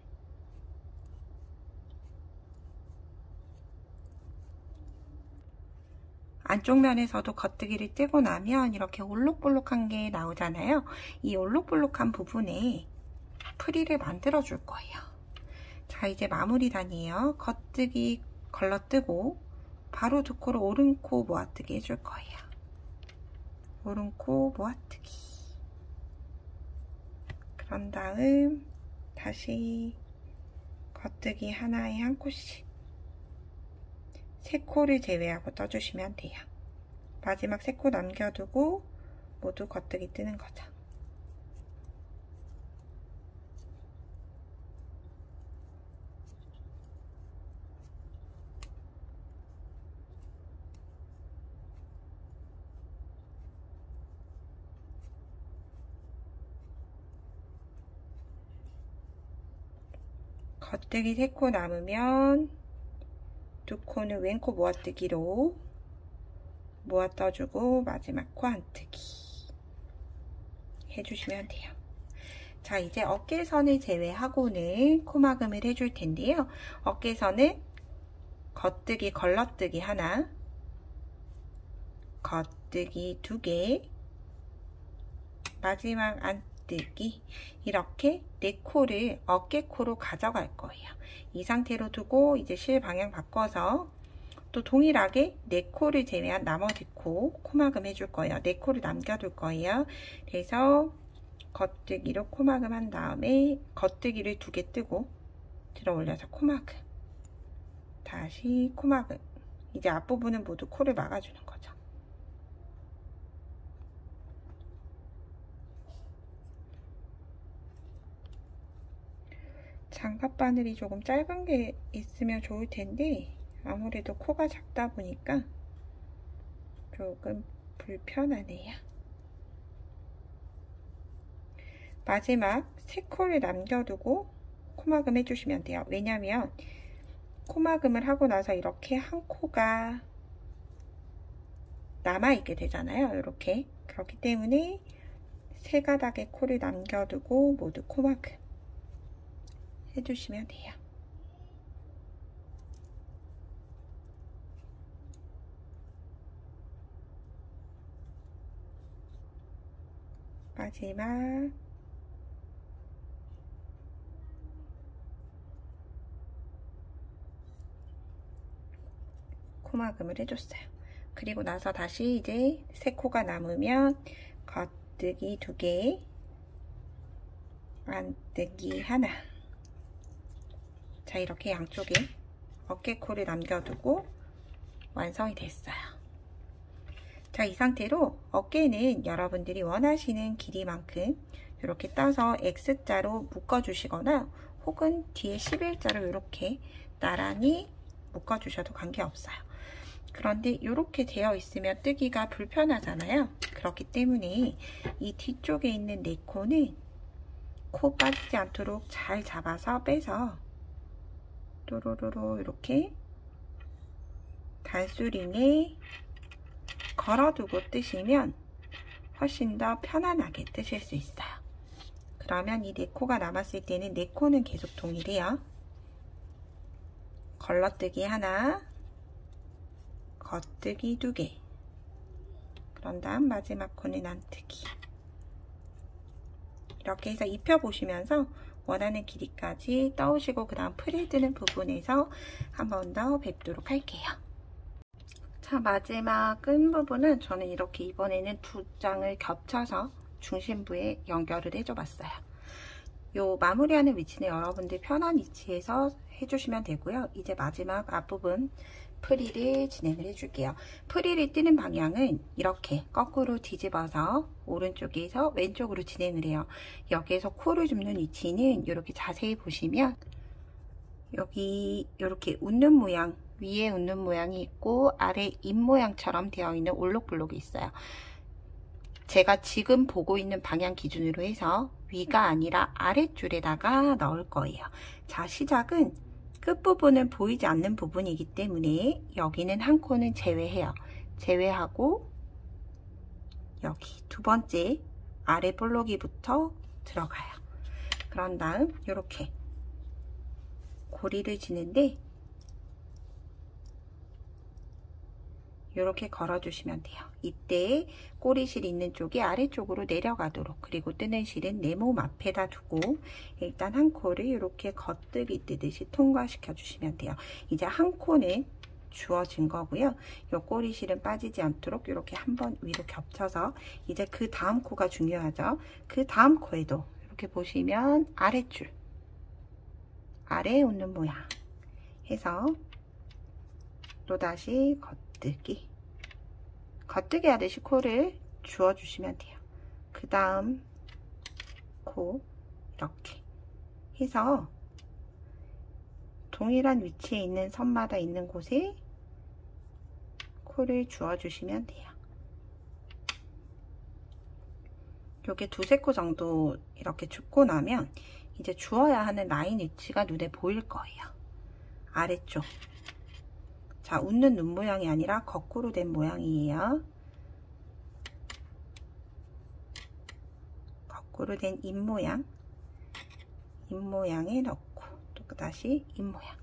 안쪽 면에서도 겉뜨기를 뜨고 나면 이렇게 올록볼록한 게 나오잖아요. 이 올록볼록한 부분에 프릴을 만들어 줄 거예요. 자, 이제 마무리 단이에요. 겉뜨기 걸러뜨고 바로 두 코로 오른코 모아뜨기 해줄 거예요. 오른코 모아뜨기. 그런 다음 다시 겉뜨기 하나에 한 코씩 3코를 제외하고 떠주시면 돼요. 마지막 3코 남겨두고 모두 겉뜨기 뜨는 거죠. 겉뜨기 3코 남으면 2코는 왼코 모아뜨기로 모아 떠주고 마지막 코 안뜨기 해주시면 돼요. 자, 이제 어깨선을 제외하고는 코막음을 해줄 텐데요. 어깨선은 겉뜨기, 걸러뜨기 하나, 겉뜨기 2개, 마지막 안뜨기, 이렇게 4코를 어깨코로 가져갈 거예요. 이 상태로 두고 이제 실 방향 바꿔서 또 동일하게 4코를 제외한 나머지 코막음 해줄 거예요. 4코를 남겨둘 거예요. 그래서 겉뜨기로 코막음 한 다음에 겉뜨기를 2개 뜨고 들어 올려서 코막음, 다시 코막음. 이제 앞부분은 모두 코를 막아주는 거죠. 장갑 바늘이 조금 짧은 게 있으면 좋을 텐데 아무래도 코가 작다 보니까 조금 불편하네요. 마지막 3코를 남겨두고 코막음 해주시면 돼요. 왜냐면 코막음을 하고 나서 이렇게 한 코가 남아있게 되잖아요. 이렇게. 그렇기 때문에 3가닥의 코를 남겨두고 모두 코막음 해주시면 돼요. 마지막 코막음을 해줬어요. 그리고 나서 다시 이제 3코가 남으면 겉뜨기 2개, 안뜨기 하나. 자, 이렇게 양쪽에 어깨코를 남겨두고 완성이 됐어요. 자, 이 상태로 어깨는 여러분들이 원하시는 길이만큼 이렇게 따서 X자로 묶어주시거나 혹은 뒤에 11자로 이렇게 나란히 묶어주셔도 관계없어요. 그런데 이렇게 되어 있으면 뜨기가 불편하잖아요. 그렇기 때문에 이 뒤쪽에 있는 4코는 코 빠지지 않도록 잘 잡아서 빼서 또로로로 이렇게 단수링에 걸어두고 뜨시면 훨씬 더 편안하게 뜨실 수 있어요. 그러면 이 4코가 남았을 때는 4코는 계속 동일해요. 걸러뜨기 하나, 겉뜨기 2개, 그런 다음 마지막 코는 안뜨기. 이렇게 해서 입혀보시면서 원하는 길이까지 떠오시고 그 다음 프릴 드는 부분에서 한 번 더 뵙도록 할게요. 자, 마지막 끈 부분은 저는 이렇게 이번에는 2장을 겹쳐서 중심부에 연결을 해줘 봤어요. 요 마무리하는 위치는 여러분들 편한 위치에서 해주시면 되고요. 이제 마지막 앞부분 프릴을 진행을 해줄게요. 프릴이 뜨는 방향은 이렇게 거꾸로 뒤집어서 오른쪽에서 왼쪽으로 진행을 해요. 여기에서 코를 줍는 위치는 이렇게 자세히 보시면 여기 이렇게 웃는 모양, 위에 웃는 모양이 있고 아래 입 모양처럼 되어 있는 올록블록이 있어요. 제가 지금 보고 있는 방향 기준으로 해서 위가 아니라 아랫줄에다가 넣을 거예요. 자, 시작은 끝부분은 보이지 않는 부분이기 때문에 여기는 한 코는 제외해요. 제외하고 여기 2번째 아래 볼록이부터 들어가요. 그런 다음 이렇게 고리를 지는데 이렇게 걸어주시면 돼요. 이때 꼬리실 있는 쪽이 아래쪽으로 내려가도록, 그리고 뜨는 실은 내 몸 앞에다 두고 일단 한 코를 이렇게 겉뜨기 뜨듯이 통과시켜 주시면 돼요. 이제 한 코는 주어진 거고요. 이 꼬리실은 빠지지 않도록 이렇게 한번 위로 겹쳐서 이제 그 다음 코가 중요하죠. 그 다음 코에도 이렇게 보시면 아랫줄, 아래에 웃는 모양 해서 또다시 겉뜨기 하듯이 코를 주어주시면 돼요. 그 다음 코 이렇게 해서 동일한 위치에 있는 선마다 있는 곳에 코를 주어주시면 돼요. 요게 2~3코 정도 이렇게 줍고 나면 이제 주어야 하는 라인 위치가 눈에 보일 거예요. 아래쪽. 자, 웃는 눈 모양이 아니라 거꾸로 된 모양이에요. 거꾸로 된 입 모양. 입 모양에 넣고 또다시 입 모양.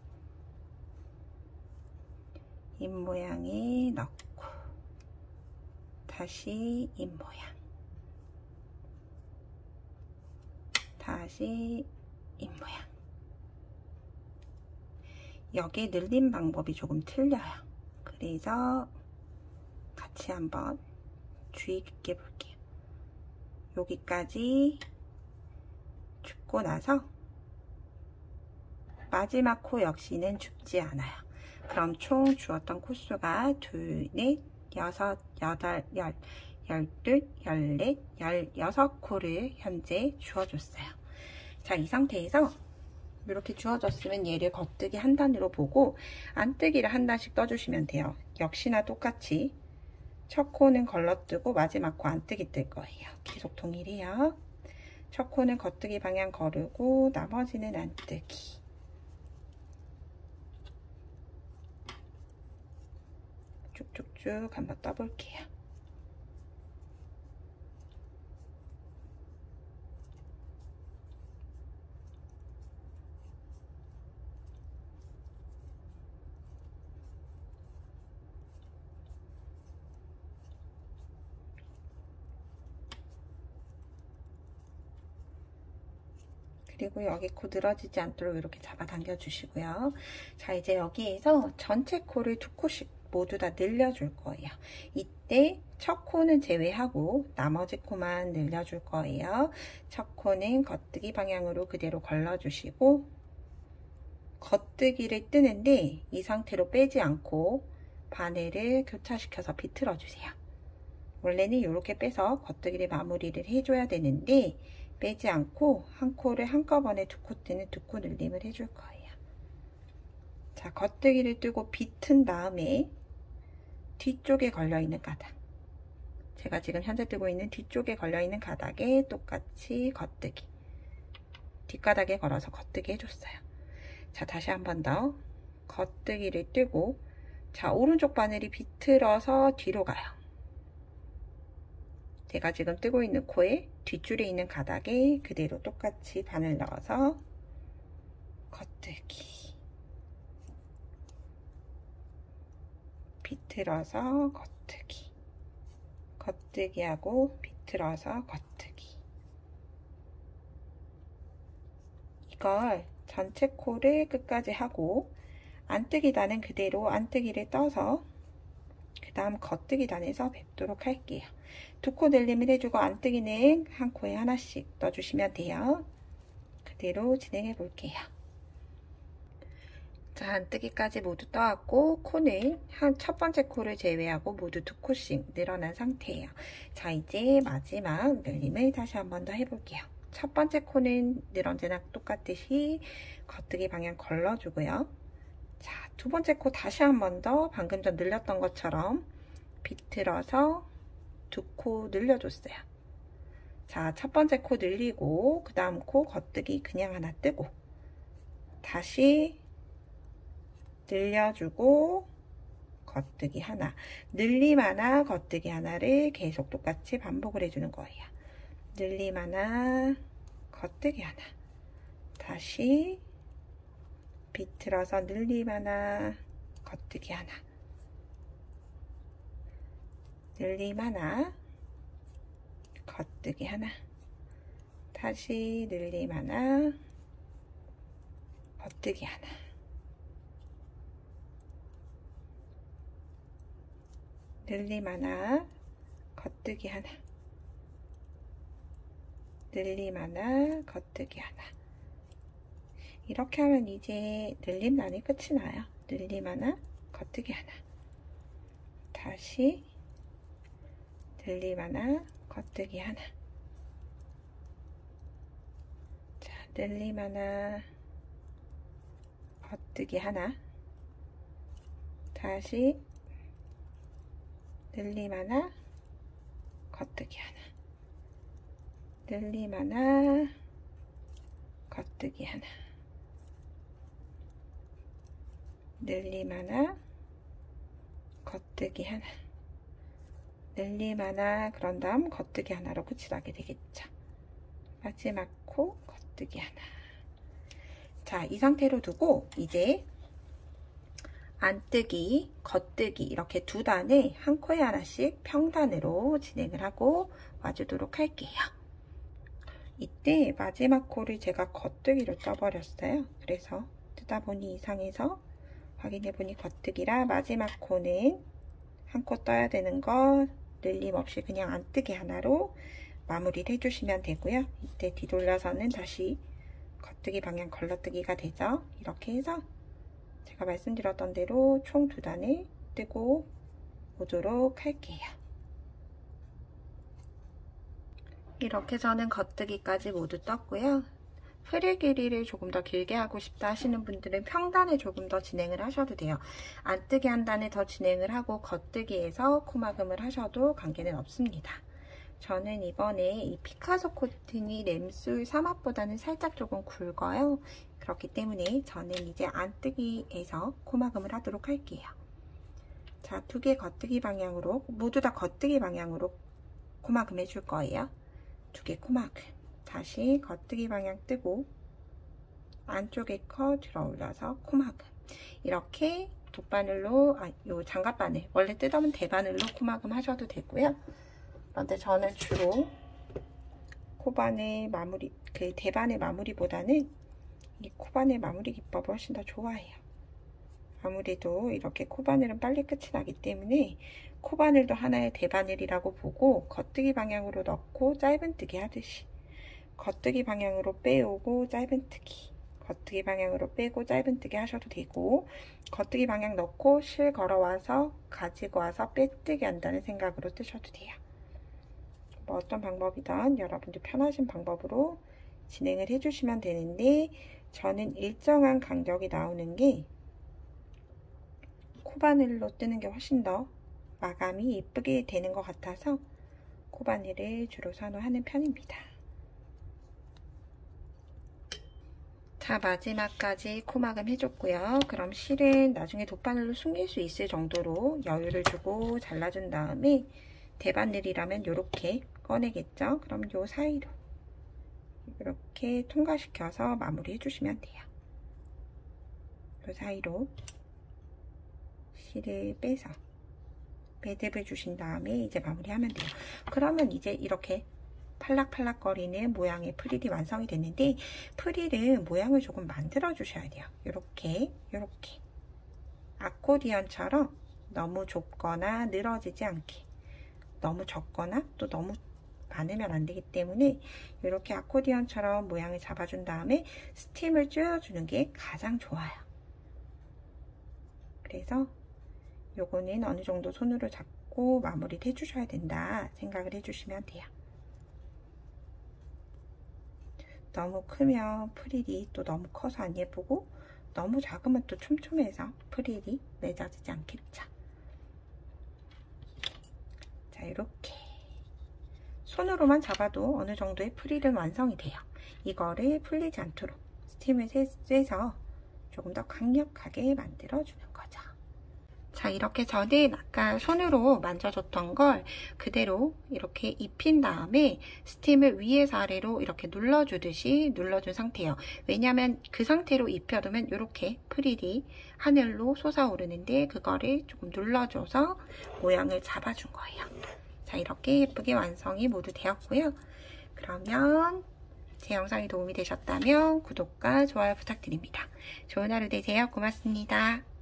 입 모양에 넣고 다시 입 모양. 다시 입 모양. 여기 늘림 방법이 조금 틀려요. 그래서 같이 한번 주의 깊게 볼게요. 여기까지 줍고 나서 마지막 코 역시는 줍지 않아요. 그럼 총 주었던 코수가 2, 4, 6, 8, 10, 12, 14, 16코를 현재 주어줬어요. 자, 이 상태에서 이렇게 주어졌으면 얘를 겉뜨기 한 단으로 보고 안뜨기를 한 단씩 떠주시면 돼요. 역시나 똑같이 첫 코는 걸러뜨고 마지막 코 안뜨기 뜰 거예요. 계속 동일해요. 첫 코는 겉뜨기 방향 거르고 나머지는 안뜨기. 쭉쭉쭉 한번 떠볼게요. 그리고 여기 코 늘어지지 않도록 이렇게 잡아당겨 주시고요. 자, 이제 여기에서 전체 코를 2코씩 모두 다 늘려줄 거예요. 이때 첫 코는 제외하고 나머지 코만 늘려줄 거예요. 첫 코는 겉뜨기 방향으로 그대로 걸러주시고 겉뜨기를 뜨는데 이 상태로 빼지 않고 바늘을 교차시켜서 비틀어 주세요. 원래는 이렇게 빼서 겉뜨기를 마무리를 해줘야 되는데 빼지 않고 한 코를 한꺼번에 2코 뜨는 2코 늘림을 해줄 거예요. 자, 겉뜨기를 뜨고 비튼 다음에 뒤쪽에 걸려있는 가닥, 제가 지금 현재 뜨고 있는 뒤쪽에 걸려있는 가닥에 똑같이 겉뜨기, 뒷가닥에 걸어서 겉뜨기 해줬어요. 자, 다시 한 번 더 겉뜨기를 뜨고, 자, 오른쪽 바늘이 비틀어서 뒤로 가요. 제가 지금 뜨고 있는 코에 뒷줄에 있는 가닥에 그대로 똑같이 바늘 넣어서 겉뜨기, 비틀어서 겉뜨기, 겉뜨기하고 비틀어서 겉뜨기. 이걸 전체 코를 끝까지 하고 안뜨기 단은 그대로 안뜨기를 떠서 그 다음 겉뜨기 단에서 뵙도록 할게요. 2코 늘림을 해주고 안뜨기는 한 코에 하나씩 떠주시면 돼요. 그대로 진행해 볼게요. 자, 안뜨기까지 모두 떠왔고 코는 첫 번째 코를 제외하고 모두 2코씩 늘어난 상태예요. 자, 이제 마지막 늘림을 다시 한 번 더 해볼게요. 첫 번째 코는 늘 언제나 똑같듯이 겉뜨기 방향 걸러주고요. 자, 두 번째 코 다시 한 번 더 방금 전 늘렸던 것처럼 비틀어서 2코 늘려줬어요. 자, 첫 번째 코 늘리고 그 다음 코 겉뜨기 그냥 하나 뜨고 다시 늘려주고 겉뜨기 하나, 늘림 하나, 겉뜨기 하나를 계속 똑같이 반복을 해주는 거예요. 늘림 하나, 겉뜨기 하나, 다시 비틀어서 늘림 하나, 겉뜨기 하나, 늘림 하나, 겉뜨기 하나, 다시 늘림 하나, 겉뜨기 하나, 늘림 하나, 겉뜨기 하나, 늘림 하나, 겉뜨기 하나. 이렇게 하면 이제 늘림 단이 끝이 나요. 늘림 하나, 겉뜨기 하나, 다시 늘림 하나, 겉뜨기 하나, 자, 늘림 하나, 겉뜨기 하나, 다시 늘림 하나, 겉뜨기 하나, 늘림 하나, 겉뜨기 하나, 늘림 하나, 겉뜨기 하나, 늘림 하나, 그런 다음 겉뜨기 하나로 끝이 나게 되겠죠. 마지막 코 겉뜨기 하나. 자, 이 상태로 두고 이제 안뜨기, 겉뜨기 이렇게 두 단을 한 코에 하나씩 평단으로 진행을 하고 와주도록 할게요. 이때 마지막 코를 제가 겉뜨기로 떠버렸어요. 그래서 뜨다 보니 이상해서 확인해보니 겉뜨기라 마지막 코는 한 코 떠야 되는 거 늘림 없이 그냥 안뜨기 하나로 마무리를 해주시면 되고요. 이때 뒤돌려서는 다시 겉뜨기 방향 걸러뜨기가 되죠. 이렇게 해서 제가 말씀드렸던 대로 총 두 단을 뜨고 오도록 할게요. 이렇게 저는 겉뜨기까지 모두 떴고요. 프릴 길이를 조금 더 길게 하고 싶다 하시는 분들은 평단을 조금 더 진행을 하셔도 돼요. 안뜨기 한 단을 더 진행을 하고 겉뜨기에서 코막음을 하셔도 관계는 없습니다. 저는 이번에 이 피카소 코튼이 램술 3합보다는 살짝 조금 굵어요. 그렇기 때문에 저는 이제 안뜨기에서 코막음을 하도록 할게요. 자, 두 개 겉뜨기 방향으로, 모두 다 겉뜨기 방향으로 코막음 해줄 거예요. 두 개 코막음. 다시 겉뜨기 방향 뜨고 안쪽에 코 들어 올려서 코막음. 이렇게 돗바늘로, 요 장갑바늘, 원래 뜯어면 대바늘로 코막음 하셔도 되고요. 그런데 저는 주로 코바늘 마무리, 대바늘 마무리보다는 이 코바늘 마무리 기법을 훨씬 더 좋아해요. 아무래도 이렇게 코바늘은 빨리 끝이 나기 때문에 코바늘도 하나의 대바늘이라고 보고 겉뜨기 방향으로 넣고 짧은뜨기 하듯이 겉뜨기 방향으로 빼오고 짧은뜨기, 겉뜨기 방향으로 빼고 짧은뜨기 하셔도 되고, 겉뜨기 방향 넣고 실 걸어와서 가지고 와서 빼뜨기 한다는 생각으로 뜨셔도 돼요. 뭐 어떤 방법이든 여러분들 편하신 방법으로 진행을 해주시면 되는데, 저는 일정한 간격이 나오는 게 코바늘로 뜨는 게 훨씬 더 마감이 예쁘게 되는 것 같아서 코바늘을 주로 선호하는 편입니다. 자, 마지막까지 코막음 해줬고요. 그럼 실은 나중에 돗바늘로 숨길 수 있을 정도로 여유를 주고 잘라준 다음에 대바늘이라면 이렇게 꺼내겠죠. 그럼 요 사이로 이렇게 통과시켜서 마무리 해주시면 돼요. 요 사이로 실을 빼서 매듭을 주신 다음에 이제 마무리하면 돼요. 그러면 이제 이렇게 팔락팔락거리는 모양의 프릴이 완성이 됐는데, 프릴은 모양을 조금 만들어 주셔야 돼요. 이렇게 아코디언처럼 너무 좁거나 늘어지지 않게, 너무 적거나 또 너무 많으면 안 되기 때문에 이렇게 아코디언처럼 모양을 잡아준 다음에 스팀을 쬐어주는 게 가장 좋아요. 그래서 요거는 어느 정도 손으로 잡고 마무리를 해주셔야 된다 생각을 해주시면 돼요. 너무 크면 프릴이 또 너무 커서 안 예쁘고, 너무 작으면 또 촘촘해서 프릴이 맺어지지 않겠죠. 자, 이렇게 손으로만 잡아도 어느 정도의 프릴은 완성이 돼요. 이거를 풀리지 않도록 스팀을 쐬서 조금 더 강력하게 만들어주는 거죠. 자, 이렇게 저는 아까 손으로 만져줬던 걸 그대로 이렇게 입힌 다음에 스팀을 위에서 아래로 이렇게 눌러주듯이 눌러준 상태예요. 왜냐하면 그 상태로 입혀두면 이렇게 프릴이 하늘로 솟아오르는데 그거를 조금 눌러줘서 모양을 잡아준 거예요. 자, 이렇게 예쁘게 완성이 모두 되었고요. 그러면 제 영상이 도움이 되셨다면 구독과 좋아요 부탁드립니다. 좋은 하루 되세요. 고맙습니다.